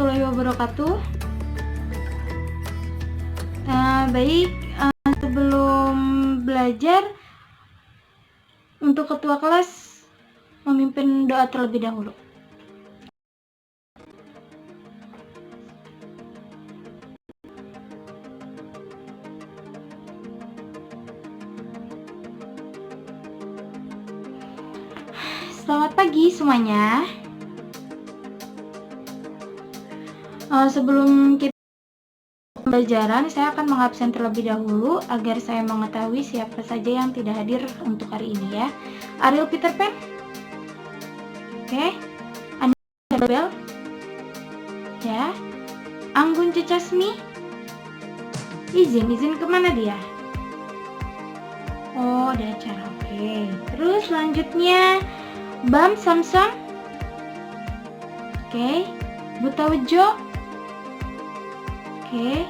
warahmatullahi wabarakatuh. Baik, sebelum belajar, untuk ketua kelas memimpin doa terlebih dahulu. Selamat pagi semuanya. Sebelum kita pembelajaran, saya akan mengabsen terlebih dahulu agar saya mengetahui siapa saja yang tidak hadir untuk hari ini ya. Ariel Peter Pan, oke. Anabel, ya. Anggun Cecasmi, izin kemana dia? Oh, ada acara, oke. Terus selanjutnya Bam Samsam, oke. Buta Wejo, oke.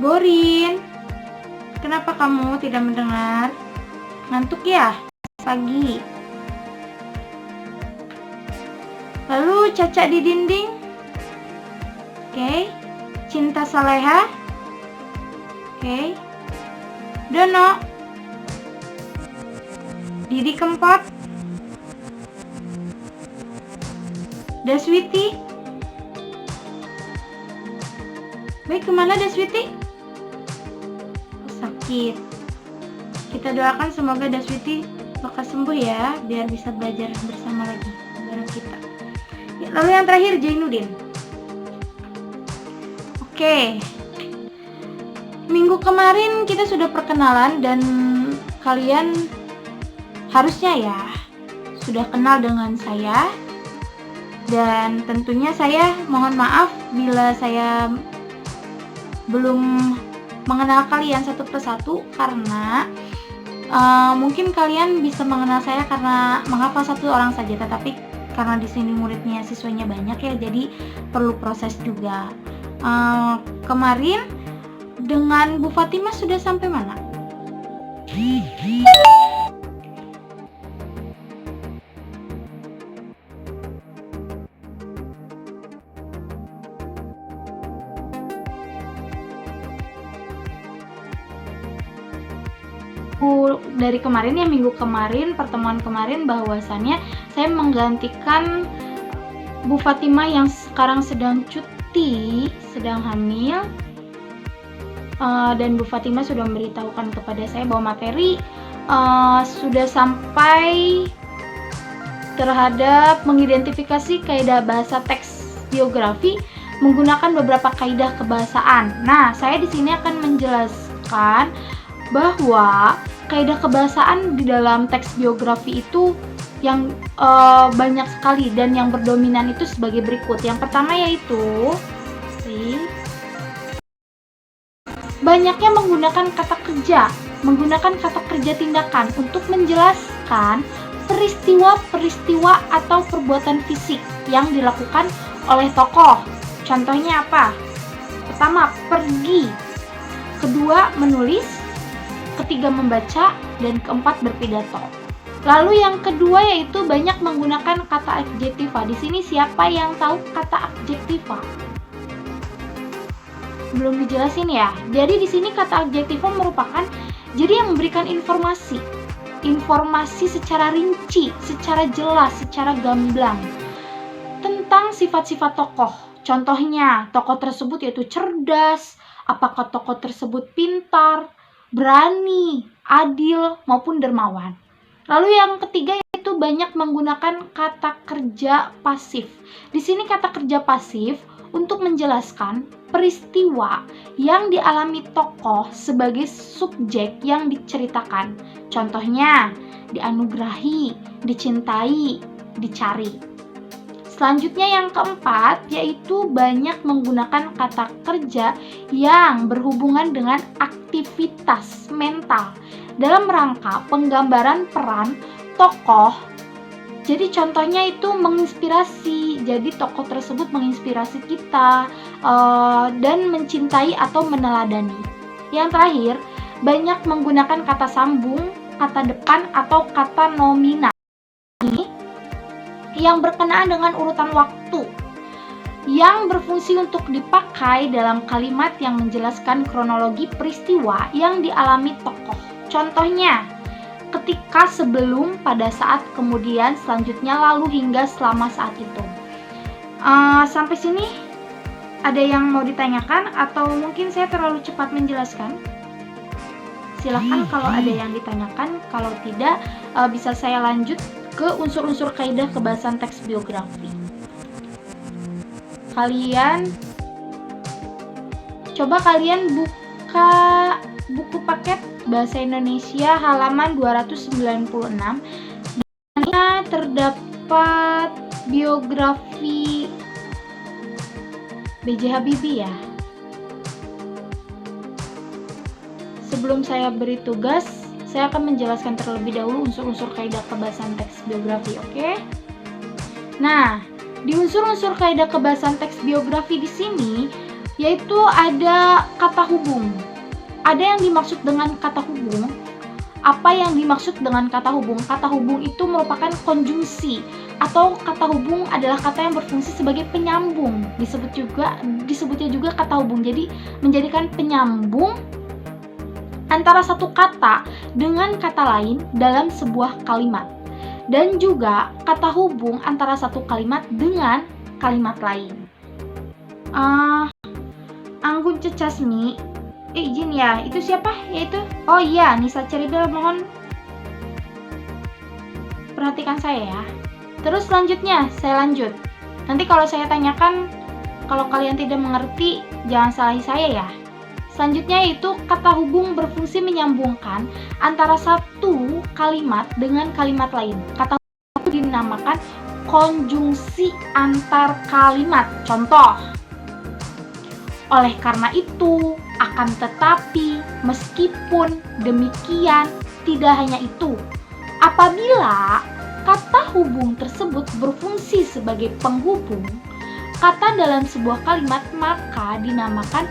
Borin, kenapa kamu tidak mendengar? Ngantuk ya? Pagi. Lalu Caca di dinding, oke. Cinta Saleha, oke. Dono, Didi Kempot, Daswiti. Baik, kemana Daswiti? Sakit. Kita doakan semoga Daswiti lekas sembuh ya, biar bisa belajar bersama lagi bareng kita. Ya, lalu yang terakhir Jainuddin. Oke. Minggu kemarin kita sudah perkenalan dan kalian harusnya ya sudah kenal dengan saya. Dan tentunya saya mohon maaf bila saya belum mengenal kalian satu persatu, karena mungkin kalian bisa mengenal saya karena menghafal satu orang saja, tetapi karena di sini muridnya siswanya banyak ya, jadi perlu proses juga. Kemarin dengan Bu Fatimah sudah sampai mana? Dari kemarin ya, minggu kemarin, pertemuan kemarin, bahwasannya saya menggantikan Bu Fatimah yang sekarang sedang cuti, sedang hamil, dan Bu Fatimah sudah memberitahukan kepada saya bahwa materi sudah sampai terhadap mengidentifikasi kaidah bahasa teks biografi menggunakan beberapa kaidah kebahasaan. Nah, saya di sini akan menjelaskan bahwa kaidah kebahasaan di dalam teks biografi itu yang banyak sekali dan yang berdominan itu sebagai berikut. Yang pertama yaitu banyaknya menggunakan kata kerja tindakan untuk menjelaskan peristiwa-peristiwa atau perbuatan fisik yang dilakukan oleh tokoh. Contohnya apa? Pertama, pergi. Kedua, menulis. Ketiga, membaca. Dan keempat, berpidato. Lalu yang kedua yaitu banyak menggunakan kata adjektiva. Di sini siapa yang tahu kata adjektiva? Belum dijelasin ya. Jadi di sini kata adjektiva merupakan jadi yang memberikan informasi secara rinci, secara jelas, secara gamblang tentang sifat-sifat tokoh. Contohnya, tokoh tersebut yaitu cerdas, apakah tokoh tersebut pintar, berani, adil, maupun dermawan. Lalu yang ketiga yaitu banyak menggunakan kata kerja pasif. Di sini kata kerja pasif untuk menjelaskan peristiwa yang dialami tokoh sebagai subjek yang diceritakan. Contohnya, dianugerahi, dicintai, dicari. Selanjutnya yang keempat yaitu banyak menggunakan kata kerja yang berhubungan dengan aktivitas mental dalam rangka penggambaran peran tokoh. Jadi contohnya itu menginspirasi. Jadi tokoh tersebut menginspirasi kita dan mencintai atau meneladani. Yang terakhir, banyak menggunakan kata sambung, kata depan atau kata nominal. yang berkenaan dengan urutan waktu yang berfungsi untuk dipakai dalam kalimat yang menjelaskan kronologi peristiwa yang dialami tokoh. Contohnya, ketika, sebelum, pada saat, kemudian, selanjutnya, lalu, hingga, selama, saat itu. Sampai sini ada yang mau ditanyakan atau mungkin saya terlalu cepat menjelaskan? Silahkan kalau ada yang ditanyakan, kalau tidak bisa saya lanjut ke unsur-unsur kaidah kebahasan teks biografi. Coba kalian buka buku paket Bahasa Indonesia halaman 296. Di sana terdapat biografi B.J. Habibie ya. Sebelum saya beri tugas, saya akan menjelaskan terlebih dahulu unsur-unsur kaidah kebahasan teks biografi, oke? Nah, di unsur-unsur kaidah kebahasan teks biografi di sini yaitu ada kata hubung. Ada yang dimaksud dengan kata hubung. Apa yang dimaksud dengan kata hubung? Kata hubung itu merupakan konjungsi atau kata hubung adalah kata yang berfungsi sebagai penyambung. Disebutnya juga kata hubung. Jadi menjadikan penyambung antara satu kata dengan kata lain dalam sebuah kalimat. Dan juga kata hubung antara satu kalimat dengan kalimat lain. Anggun Cecasmi, izin ya, itu siapa? Yaitu, oh iya, Nisa Ceribel, mohon perhatikan saya ya. Terus selanjutnya, saya lanjut. Nanti kalau saya tanyakan, kalau kalian tidak mengerti, jangan salahi saya ya. Selanjutnya yaitu kata hubung berfungsi menyambungkan antara satu kalimat dengan kalimat lain. Kata hubung dinamakan konjungsi antar kalimat. Contoh, oleh karena itu, akan tetapi, meskipun, demikian, tidak hanya itu. Apabila kata hubung tersebut berfungsi sebagai penghubung kata dalam sebuah kalimat, maka dinamakan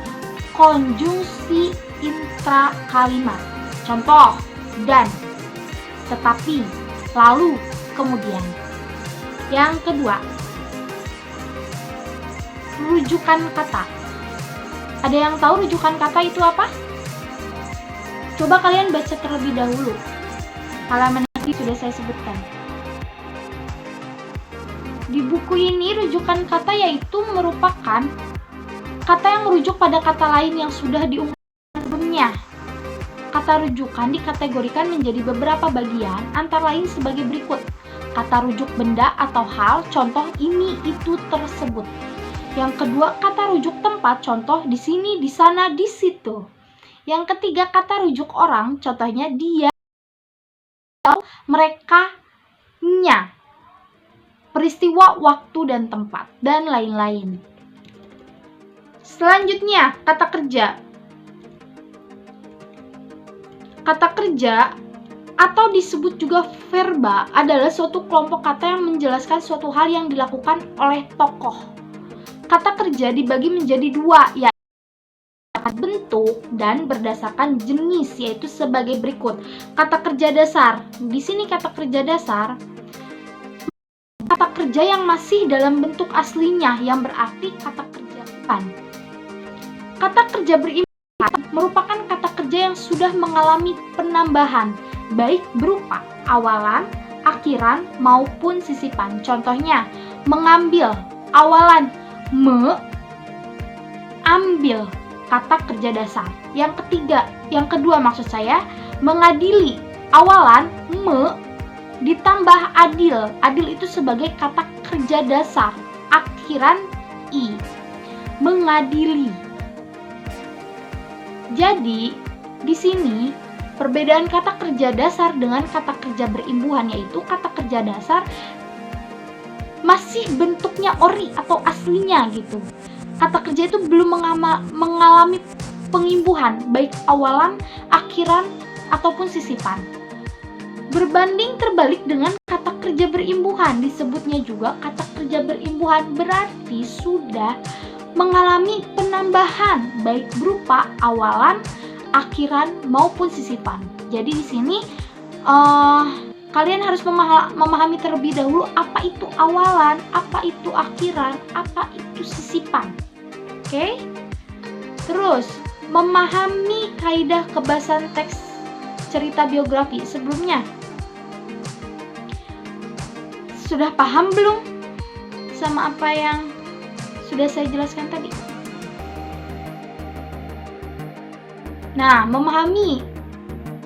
konjungsi intrakalimat. Contoh, dan, tetapi, lalu, kemudian. Yang kedua, rujukan kata. Ada yang tahu rujukan kata itu apa? Coba kalian baca terlebih dahulu. Halaman ini sudah saya sebutkan. Di buku ini rujukan kata yaitu merupakan kata yang merujuk pada kata lain yang sudah diungkapkan sebelumnya. Kata rujukan dikategorikan menjadi beberapa bagian, antara lain sebagai berikut. Kata rujuk benda atau hal, contoh ini, itu, tersebut. Yang kedua, kata rujuk tempat, contoh di sini, di sana, di situ. Yang ketiga, kata rujuk orang, contohnya dia, mereka, nya. Peristiwa, waktu, dan tempat, dan lain-lain. Selanjutnya, kata kerja. Kata kerja atau disebut juga verba adalah suatu kelompok kata yang menjelaskan suatu hal yang dilakukan oleh tokoh. Kata kerja dibagi menjadi dua, yaitu bentuk dan berdasarkan jenis, yaitu sebagai berikut. Kata kerja dasar. Di sini kata kerja dasar, kata kerja yang masih dalam bentuk aslinya, yang berarti kata kerja bukan. Kata kerja berimbuhan merupakan kata kerja yang sudah mengalami penambahan, baik berupa awalan, akhiran, maupun sisipan. Contohnya, mengambil, awalan, ambil, kata kerja dasar. Yang kedua maksud saya, mengadili, awalan, ditambah adil. Adil itu sebagai kata kerja dasar, akhiran, mengadili. Jadi, di sini perbedaan kata kerja dasar dengan kata kerja berimbuhan, yaitu kata kerja dasar masih bentuknya ori atau aslinya gitu. Kata kerja itu belum mengalami pengimbuhan, baik awalan, akhiran, ataupun sisipan. Berbanding terbalik dengan kata kerja berimbuhan, disebutnya juga kata kerja berimbuhan, berarti sudah mengalami penambahan, baik berupa awalan, akhiran, maupun sisipan. Jadi di sini kalian harus memahami terlebih dahulu apa itu awalan, apa itu akhiran, apa itu sisipan. Oke? Terus, memahami kaidah kebahasan teks cerita biografi. Sebelumnya, sudah paham belum sama apa yang sudah saya jelaskan tadi? Nah, memahami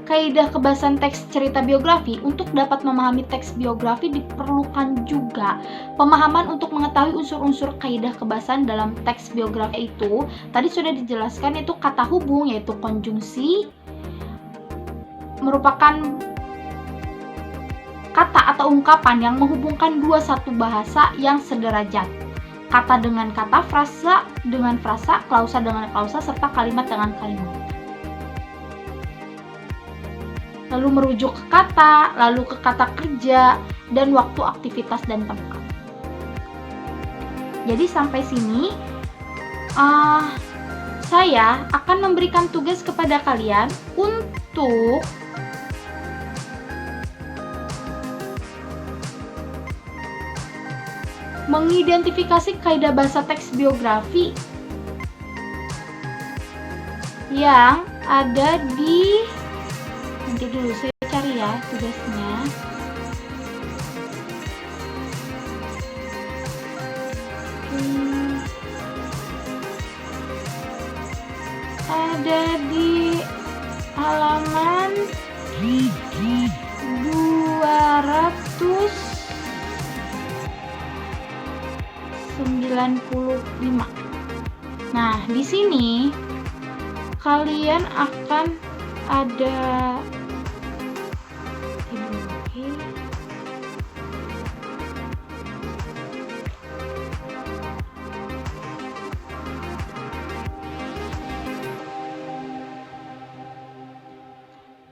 kaidah kebahasan teks cerita biografi. Untuk dapat memahami teks biografi diperlukan juga pemahaman untuk mengetahui unsur-unsur kaidah kebahasan dalam teks biografi itu. Tadi sudah dijelaskan, itu kata hubung, yaitu konjungsi, merupakan kata atau ungkapan yang menghubungkan dua satu bahasa yang sederajat. Kata dengan kata, frasa dengan frasa, klausa dengan klausa, serta kalimat dengan kalimat. Lalu merujuk ke kata, lalu ke kata kerja, dan waktu, aktivitas, dan tempat. Jadi sampai sini saya akan memberikan tugas kepada kalian untuk mengidentifikasi kaidah bahasa teks biografi yang ada di, nanti dulu saya cari ya tugasnya. Ada di halaman 295. Nah, di sini kalian akan ada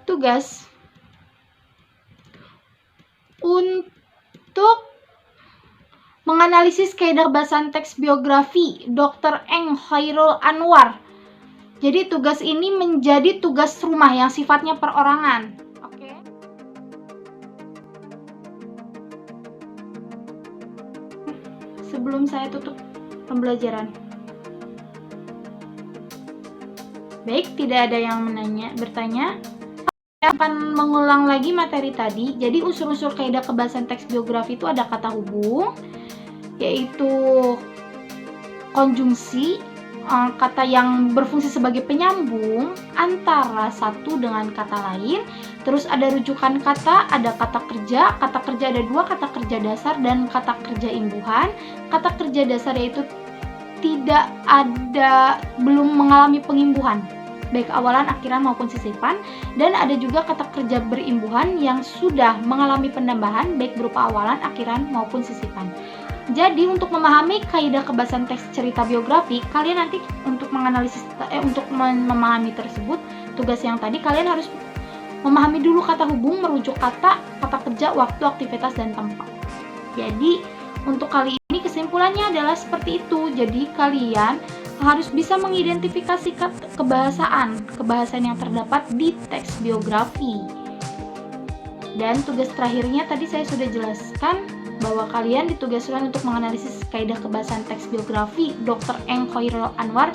tugas untuk menganalisis kaidah bahasan teks biografi Dr. Eng Khairul Anwar. Jadi tugas ini menjadi tugas rumah yang sifatnya perorangan. Oke. Sebelum saya tutup pembelajaran. Baik, tidak ada yang bertanya. Saya akan mengulang lagi materi tadi. Jadi unsur-unsur kaidah kebahasan teks biografi itu ada kata hubung, yaitu konjungsi, kata yang berfungsi sebagai penyambung antara satu dengan kata lain. Terus ada rujukan kata, ada kata kerja ada dua, kata kerja dasar dan kata kerja imbuhan. Kata kerja dasar yaitu tidak ada, belum mengalami pengimbuhan, baik awalan, akhiran maupun sisipan. Dan ada juga kata kerja berimbuhan yang sudah mengalami penambahan, baik berupa awalan, akhiran maupun sisipan. Jadi untuk memahami kaidah kebahasan teks cerita biografi, kalian nanti untuk menganalisis untuk memahami tersebut, tugas yang tadi kalian harus memahami dulu kata hubung, merujuk kata, kata kerja, waktu, aktivitas, dan tempat. Jadi untuk kali ini kesimpulannya adalah seperti itu. Jadi kalian harus bisa mengidentifikasi kebahasaan yang terdapat di teks biografi. Dan tugas terakhirnya tadi saya sudah jelaskan bahwa kalian ditugaskan untuk menganalisis kaidah kebahasan teks biografi Dr. Eng Khairul Anwar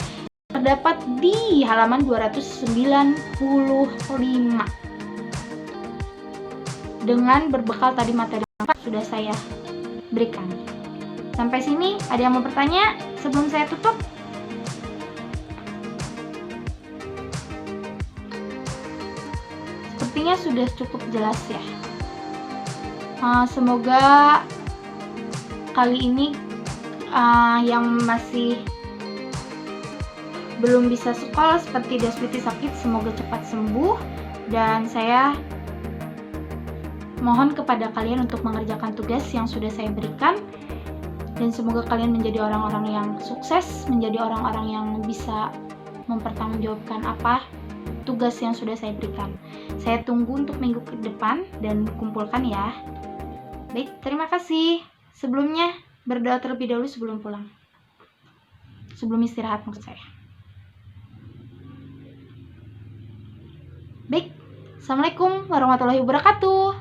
terdapat di halaman 295 dengan berbekal tadi materi yang sudah saya berikan. Sampai sini ada yang mau bertanya sebelum saya tutup? Sepertinya sudah cukup jelas ya. Semoga kali ini yang masih belum bisa sekolah seperti Deswiti sakit, semoga cepat sembuh. Dan saya mohon kepada kalian untuk mengerjakan tugas yang sudah saya berikan. Dan semoga kalian menjadi orang-orang yang sukses, menjadi orang-orang yang bisa mempertanggungjawabkan apa tugas yang sudah saya berikan. Saya tunggu untuk minggu ke depan dan kumpulkan ya. Baik, terima kasih. Sebelumnya berdoa terlebih dahulu sebelum pulang. Sebelum istirahat maksud saya. Baik, Assalamualaikum warahmatullahi wabarakatuh.